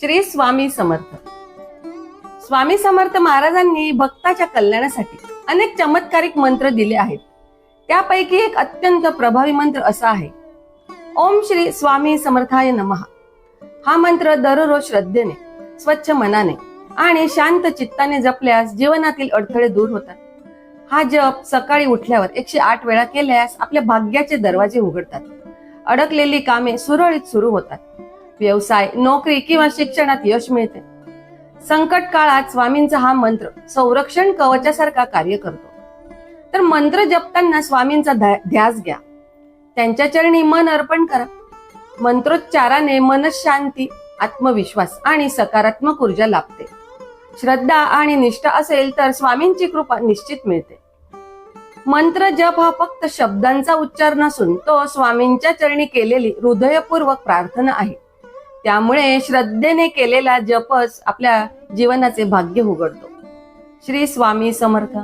श्री स्वामी समर्थ. स्वामी समर्थ महाराजांनी भक्ताच्या कल्याणासाठी अनेक चमत्कारिक मंत्र दिले आहेत. त्यापैकी एक अत्यंत प्रभावी मंत्र असा आहे, ओम श्री स्वामी समर्थाय नमः. हा मंत्र दररोज श्रद्धेने, स्वच्छ मनाने आणि शांत चित्ताने जपल्यास जीवनातील अडथळे दूर होतात. हा जप सकाळी उठल्यावर 108 वेळा केल्यास आपल्या भाग्याचे दरवाजे उघडतात. अडकलेली कामे सुरळीत सुरू होतात. व्यवसाय, नोकरी किंवा शिक्षणात यश मिळते. संकट काळात स्वामींचा हा मंत्र संरक्षण कवचासारखा कार्य करतो. तर मंत्र जपताना स्वामींचा ध्यास घ्या. त्यांच्या चरणी मन अर्पण करा. मंत्रोच्चाराने मनशांती, आत्मविश्वास आणि सकारात्मक ऊर्जा लाभते. श्रद्धा आणि निष्ठा असेल तर स्वामींची कृपा निश्चित मिळते. मंत्र जप हा फक्त शब्दांचा उच्चार नसून तो स्वामींच्या चरणी केलेली हृदयपूर्वक प्रार्थना आहे. त्यामुळे श्रद्धेने केलेला जपच आपल्या जीवनाचे भाग्य उघडतो. श्री स्वामी समर्थ.